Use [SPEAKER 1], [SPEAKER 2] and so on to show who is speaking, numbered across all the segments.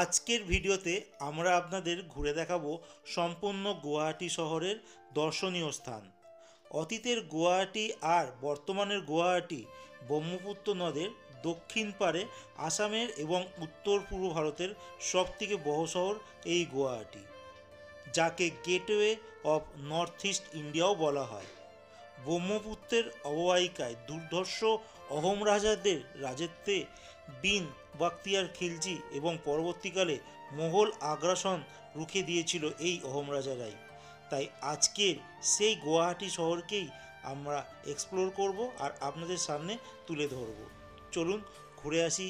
[SPEAKER 1] আজকের ভিডিওতে আমরা আপনাদের ঘুরে দেখাবো সম্পূর্ণ গুয়াহাটি শহরের দর্শনীয় স্থান। অতীতের গুয়াহাটি আর বর্তমানের গুয়াহাটি ব্রহ্মপুত্র নদের দক্ষিণ পারে আসামের এবং উত্তর পূর্ব ভারতের সবথেকে বড় শহর এই গুয়াহাটি, যাকে গেটওয়ে অফ নর্থ ইস্ট ইন্ডিয়াও বলা হয়। ব্রহ্মপুত্রের অববাহিকায় দুর্ধর্ষ অহোম রাজাদের রাজত্বে বিন বাখতিয়ার খিলজি এবং পরবর্তীকালে মোগল আগ্রাসন রুখে দিয়েছিল এই অহোম রাজারাই। তাই আজকের সেই গুয়াহাটি শহরকেই আমরা এক্সপ্লোর করব আর আপনাদের সামনে তুলে ধরব। চলুন ঘুরে আসি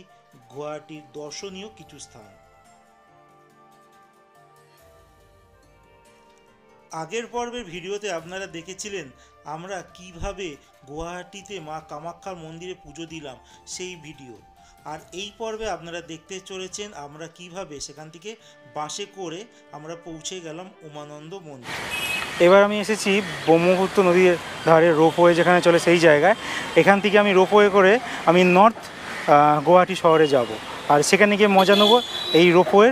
[SPEAKER 1] গুয়াহাটির দর্শনীয় কিছু স্থান। আগের পর্বের ভিডিওতে আপনারা দেখেছিলেন আমরা কিভাবে গুয়াহাটিতে মা কামাখ্যার মন্দিরে পুজো দিলাম সেই ভিডিও, আর এই পর্বে আপনারা দেখতে চলেছেন আমরা কিভাবে সেখান থেকে বাসে করে আমরা পৌঁছে গেলাম উমানন্দ মন্দির।
[SPEAKER 2] এবার আমি এসেছি ব্রহ্মপুত্র নদীর ধারে রোপওয়ে যেখানে চলে সেই জায়গায়। এখান থেকে আমি রোপওয়ে করে আমি নর্থ গুয়াহাটি শহরে যাব, আর সেখানে গিয়ে মজা নেবো এই রোপওয়ে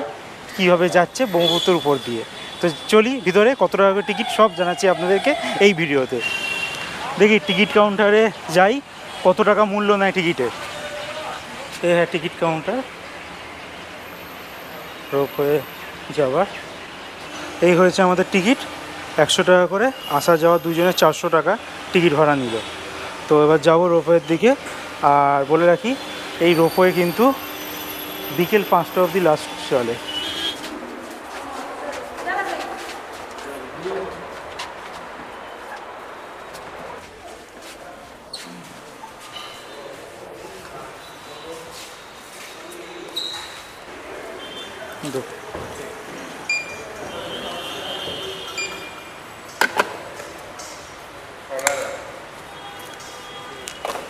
[SPEAKER 2] কীভাবে যাচ্ছে ব্রহ্মপুত্রের উপর দিয়ে। তো চলি ভিতরে, কত টাকা করে টিকিট সব জানাচ্ছি আপনাদেরকে এই ভিডিওতে। দেখি টিকিট কাউন্টারে যাই, কত টাকা মূল্য নেয় টিকিটের। হ্যাঁ, টিকিট কাউন্টার রোপওয়ে যাওয়ার এই হয়েছে আমাদের টিকিট, 100 টাকা করে, আসা যাওয়া দুজনের 400 টাকা টিকিট ভাড়া নিল। তো এবার যাবো রোপওয়ের দিকে। আর বলে রাখি এই রোপওয়ে কিন্তু বিকেল 5টা অবধি লাস্ট চলে।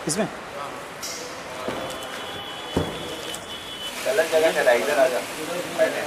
[SPEAKER 2] इसमें
[SPEAKER 3] गलत जगह चला, इधर आ जा पहले।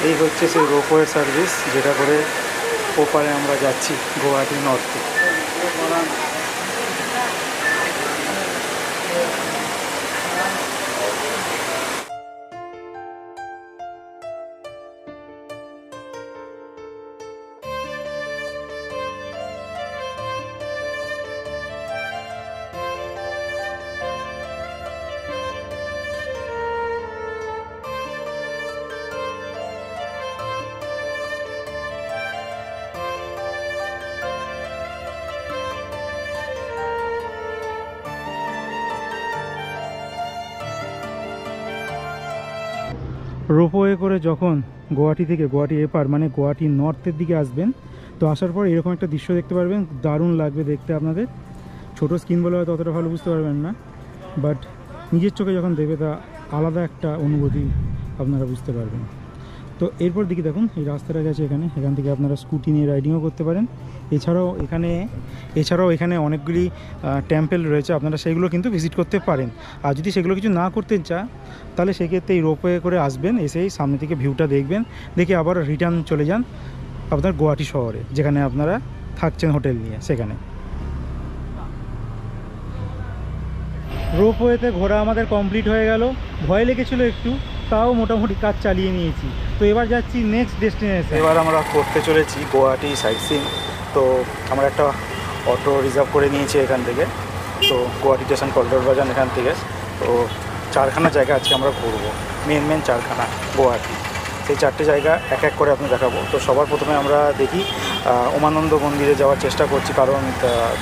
[SPEAKER 2] এই হচ্ছে সেই রোপওয়ে সার্ভিস, যেটা করে ওপারে আমরা যাচ্ছি গুয়াহাটি নর্থে। রোপওয়ে করে যখন গুয়াহাটি থেকে গুয়াহাটি এপার মানে গুয়াহাটি নর্থের দিকে আসবেন, তো আসার পর এরকম একটা দৃশ্য দেখতে পারবেন, দারুণ লাগবে দেখতে আপনাদের। ছোটো স্ক্রিন বলে হয়তো অতটা ভালো বুঝতে পারবেন না, বাট নিজের চোখে যখন দেখবে তা আলাদা একটা অনুভূতি আপনারা বুঝতে পারবেন। তো এরপর দিকে দেখুন এই রাস্তাটা গেছে এখান থেকে আপনারা স্কুটি নিয়ে রাইডিংও করতে পারেন। এছাড়াও এখানে অনেকগুলি টেম্পল রয়েছে, আপনারা সেগুলো কিন্তু ভিজিট করতে পারেন। আর যদি সেগুলো কিছু না করতে চান তাহলে সেক্ষেত্রে এই রোপওয়ে করে আসবেন, এসেই সামনে থেকে ভিউটা দেখবেন, দেখে আবার রিটার্ন চলে যান আপনার গুয়াহাটি শহরে, যেখানে আপনারা থাকছেন হোটেল নিয়ে সেখানে। রোপওয়েতে ঘোরা আমাদের কমপ্লিট হয়ে গেল। ভয় লেগেছিলো একটু, তাও মোটামুটি কাজ চালিয়ে নিয়েছি। তো এবার যাচ্ছি নেক্সট ডেস্টিনেশন। এবার আমরা করতে চলেছি গুয়াহাটি সাইট সিইং। তো আমরা একটা অটো রিজার্ভ করে নিয়েছি এখান থেকে। তো গুয়াহাটি স্টেশন করিডোর বাজার এখান থেকে। তো 4খানা জায়গা আজকে আমরা ঘুরবো, মেন 4খানা গুয়াহাটি। সেই 4টে জায়গা এক এক করে আপনি দেখাবো। তো সবার প্রথমে আমরা দেখি উমানন্দ মন্দিরে যাওয়ার চেষ্টা করছি, কারণ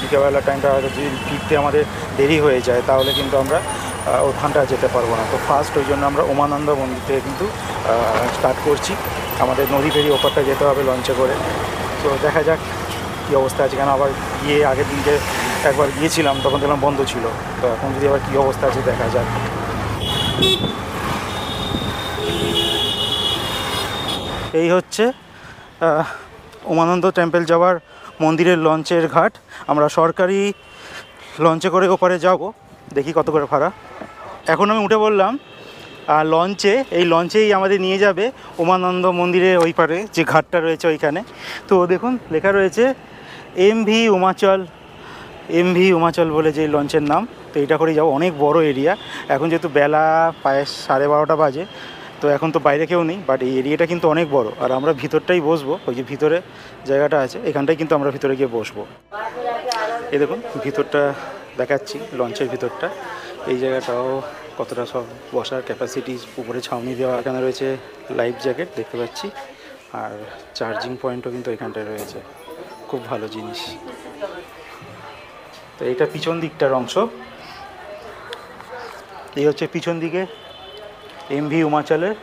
[SPEAKER 2] বিকেলবেলা টাইমটা যদি ফিরতে আমাদের দেরি হয়ে যায় তাহলে কিন্তু আমরা ওখানটা যেতে পারবো না। তো ফার্স্ট ওই জন্য আমরা উমানন্দ মন্দির থেকে কিন্তু স্টার্ট করছি। আমাদের নদী ফেরি ওপারটা যেতে হবে লঞ্চে করে। তো দেখা যাক কী অবস্থা আছে, কেন আবার গিয়ে আগের দিনকে একবার গিয়েছিলাম তখন দেখলাম বন্ধ ছিল, তো এখন যদি আবার কী অবস্থা আছে দেখা যাক। এই হচ্ছে উমানন্দ টেম্পল যাওয়ার মন্দিরের লঞ্চের ঘাট। আমরা সরকারি লঞ্চে করে ওপারে যাব, দেখি কত করে ভাড়া। এখন আমি উঠে বললাম লঞ্চে, এই লঞ্চেই আমাদের নিয়ে যাবে উমানন্দ মন্দিরের ওই পারে যে ঘাটটা রয়েছে ওইখানে। তো দেখুন লেখা রয়েছে এমভি উমাচল বলে যে লঞ্চের নাম। তো এইটা করেই যাবো, অনেক বড় এরিয়া। এখন যেহেতু বেলা প্রায় 12:30 বাজে, তো এখন তো বাইরে কেউ নেই, বাট এই এরিয়াটা কিন্তু অনেক বড়। আর আমরা ভিতরটাই বসবো, ওই যে ভিতরে জায়গাটা আছে এখানটাই কিন্তু আমরা ভিতরে গিয়ে বসবো। এই দেখুন ভিতরটা দেখাচ্ছি, লঞ্চের ভিতরটা। এই জায়গাটাও কতটা সব বসার ক্যাপাসিটি, উপরে ছাউনি দেওয়া, এখানে রয়েছে লাইফ জ্যাকেট দেখতে পাচ্ছি, আর চার্জিং পয়েন্টও কিন্তু এখানটায় রয়েছে, খুব ভালো জিনিস। তো এইটা পিছন দিকটার অংশ। এই হচ্ছে পিছন দিকে এমভি উমাচলের,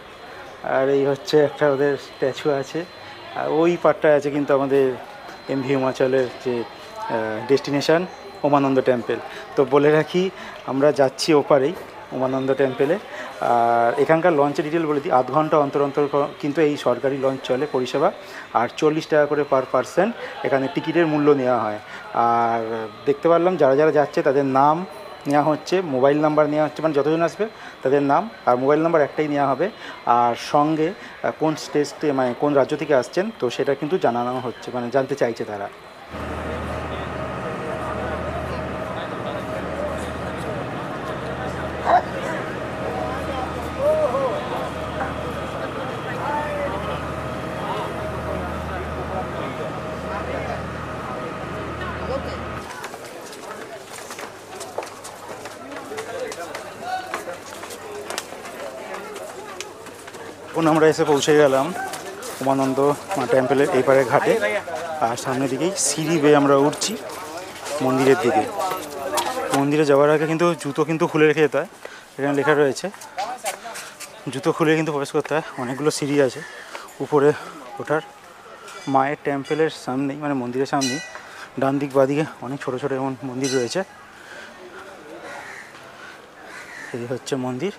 [SPEAKER 2] আর এই হচ্ছে একটা ওদের স্ট্যাচু আছে, আর ওই পার্টটায় আছে কিন্তু আমাদের এমভি উমাচলের যে ডেস্টিনেশন উমানন্দ টেম্পল। তো বলে রাখি আমরা যাচ্ছি ওপারেই উমানন্দ টেম্পলে। আর এখানকার লঞ্চের ডিটেল বলে দিই, 0.5 ঘন্টা অন্তর অন্তর কিন্তু এই সরকারি লঞ্চ চলে পরিষেবা, আর 40 টাকা করে পার পার্সন এখানে টিকিটের মূল্য নেওয়া হয়। আর দেখতে পারলাম যারা যারা যাচ্ছে তাদের নাম নেওয়া হচ্ছে, মোবাইল নাম্বার নেওয়া হচ্ছে, মানে যতজন আসবে তাদের নাম আর মোবাইল নাম্বার একটাই নেওয়া হবে, আর সঙ্গে কোন স্টেটে মানে কোন রাজ্য থেকে আসছেন তো সেটা কিন্তু জানানো হচ্ছে, মানে জানতে চাইছে তারা। এখন আমরা এসে পৌঁছে গেলাম উমানন্দ টেম্পলের এই পারে ঘাটে, আর সামনের দিকেই সিঁড়ি বেয়ে আমরা উঠছি মন্দিরের দিকে। মন্দিরে যাওয়ার আগে কিন্তু জুতো কিন্তু খুলে রেখে যেতে হয়, এখানে লেখা রয়েছে জুতো খুলে কিন্তু প্রবেশ করতে হয়। অনেকগুলো সিঁড়ি আছে উপরে ওঠার। মায়ের টেম্পলের সামনেই, মানে মন্দিরের সামনেই ডান দিক বাঁ দিকে অনেক ছোটো ছোটো এমন মন্দির রয়েছে। এই হচ্ছে মন্দির,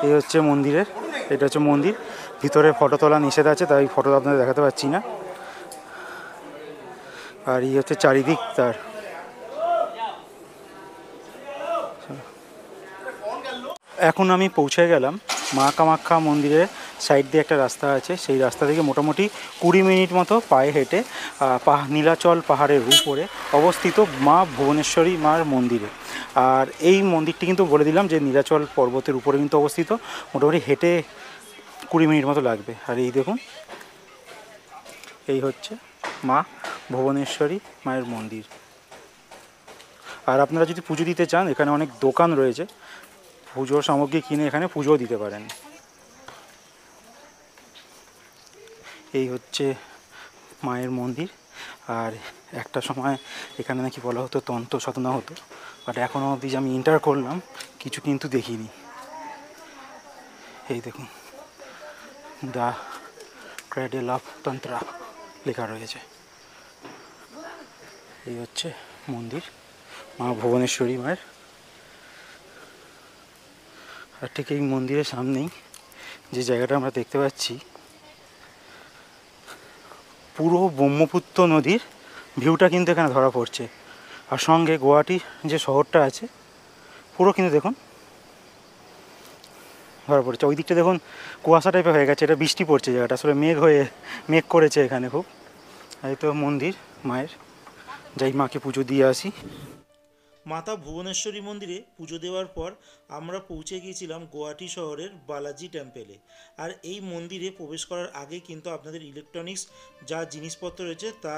[SPEAKER 2] এই হচ্ছে মন্দিরের, এটা হচ্ছে মন্দির। ভিতরে ফটো তোলা নিষেধ আছে, তাই ফটো আপনাদের দেখাতে পারছি না। আর এই হচ্ছে চারিদিক তার। এখন আমি পৌঁছে গেলাম মা কামাখ্যা মন্দিরের সাইড দিয়ে একটা রাস্তা আছে, সেই রাস্তা থেকে মোটামুটি 20 মিনিট মতো পায়ে হেঁটে নীলাচল পাহাড়ের উপরে অবস্থিত মা ভুবনেশ্বরী মার মন্দিরে। আর এই মন্দিরটি কিন্তু বলে দিলাম যে নীলাচল পর্বতের উপরে কিন্তু অবস্থিত, মোটামুটি হেঁটে 20 মিনিট মতো লাগবে। আর এই দেখুন এই হচ্ছে মা ভুবনেশ্বরী মায়ের মন্দির। আর আপনারা যদি পুজো দিতে চান এখানে অনেক দোকান রয়েছে, পুজোর সামগ্রী কিনে এখানে পুজোও দিতে পারেন। এই হচ্ছে মায়ের মন্দির। আর একটা সময় এখানে নাকি বলা হতো তন্ত্র সাধনা হতো, বাট এখনও অবধি আমি এন্টার করলাম কিছু কিন্তু দেখিনি। এই দেখুন দ্য ক্র্যাডেল অফ তন্ত্রা লেখা রয়েছে। এই হচ্ছে মন্দির মা ভুবনেশ্বরী মায়ের। আর ঠিক এই মন্দিরের সামনেই যে জায়গাটা আমরা দেখতে পাচ্ছি, পুরো ব্রহ্মপুত্র নদীর ভিউটা কিন্তু এখানে ধরা পড়ছে। আর সঙ্গে গুয়াহাটি যে শহরটা আছে পুরো কিন্তু দেখুন ধরা পড়ছে। ওই দিকটা দেখুন কুয়াশা টাইপের হয়ে গেছে, এটা বৃষ্টি পড়ছে জায়গাটা, আসলে মেঘ করেছে এখানে খুব। এই তো মন্দির মায়ের, যাই মাকে পুজো দিয়ে আসি।
[SPEAKER 1] মাতা ভুবনেশ্বরী মন্দিরে পুজো দেওয়ার পর আমরা পৌঁছে গিয়েছিলাম গুয়াহাটি শহরের বালাজি টেম্পেলে। আর এই মন্দিরে প্রবেশ করার আগে কিন্তু আপনাদের ইলেকট্রনিক্স যা জিনিসপত্র রয়েছে তা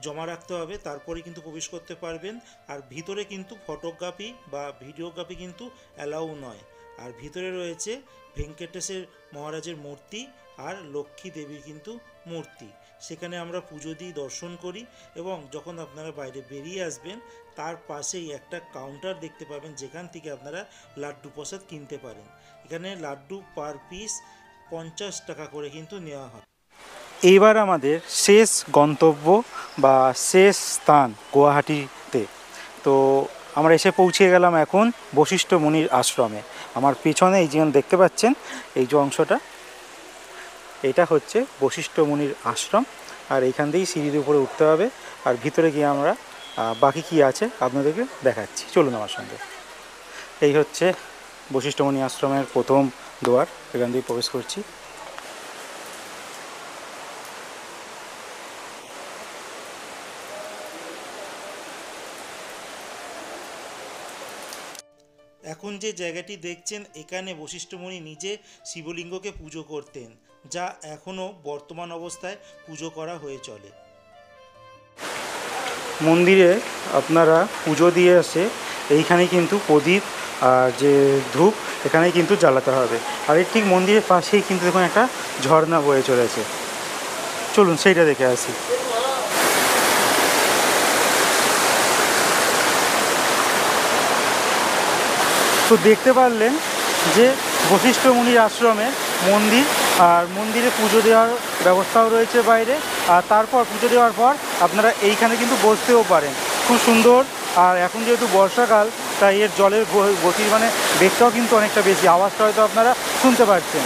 [SPEAKER 1] জমা রাখতে হবে, তারপরে কিন্তু প্রবেশ করতে পারবেন। আর ভিতরে কিন্তু ফটোগ্রাফি বা ভিডিওগ্রাফি কিন্তু অ্যালাউ নয়। আর ভিতরে রয়েছে ভেঙ্কটেশ্বর মহারাজের মূর্তি আর লক্ষ্মী দেবীর কিন্তু মূর্তি। সেখানে আমরা পুজো দিই, দর্শন করি, এবং যখন আপনারা বাইরে বেরিয়ে আসবেন তার পাশেই একটা কাউন্টার দেখতে পাবেন যেখান থেকে আপনারা লাড্ডু প্রসাদ কিনতে পারেন। এখানে লাড্ডু পার পিস 50 টাকা করে কিন্তু নেওয়া হয়।
[SPEAKER 2] এইবার আমাদের শেষ গন্তব্য বা শেষ স্থান গুয়াহাটিতে। তো আমরা এসে পৌঁছে গেলাম এখন বশিষ্ঠ মুনির আশ্রমে। আমার পিছনে এই যে দেখতে পাচ্ছেন এই যে অংশটা, এটা হচ্ছে বশিষ্ঠ মুনির আশ্রম। আর এইখান দিয়েই সিঁড়ির উপরে উঠতে হবে, আর ভিতরে গিয়ে আমরা বাকি কি আছে আপনাদেরকে দেখাচ্ছি, চলুন আমার সঙ্গে। এই হচ্ছে বশিষ্ঠ মুনি আশ্রমের প্রথম দুয়ার, এখান দিয়ে প্রবেশ করছি।
[SPEAKER 1] এখন যে জায়গাটি দেখছেন, এখানে বশিষ্ঠ মুনি নিজে শিবলিঙ্গকে পুজো করতেন, যা এখনও বর্তমান অবস্থায় পুজো করা হয়ে চলে।
[SPEAKER 2] মন্দিরে আপনারা পুজো দিয়ে এসে এইখানে কিন্তু প্রদীপ আর যে ধূপ এখানেই কিন্তু জ্বালাতে হবে। আর এই ঠিক মন্দিরের পাশেই কিন্তু দেখুন একটা ঝর্ণা বয়ে চলেছে, চলুন সেইটা দেখে আসি। তো দেখতে পারলেন যে বশিষ্ঠ মুনির আশ্রমে মন্দির, আর মন্দিরে পুজো দেওয়ার ব্যবস্থাও রয়েছে বাইরে। আর তারপর পুজো দেওয়ার পর আপনারা এইখানে কিন্তু বসতেও পারেন, খুব সুন্দর। আর এখন যেহেতু বর্ষাকাল, তাই এর জলের গতির মানে বেগটাও কিন্তু অনেকটা বেশি, আওয়াজটা হয়তো আপনারা শুনতে পাচ্ছেন।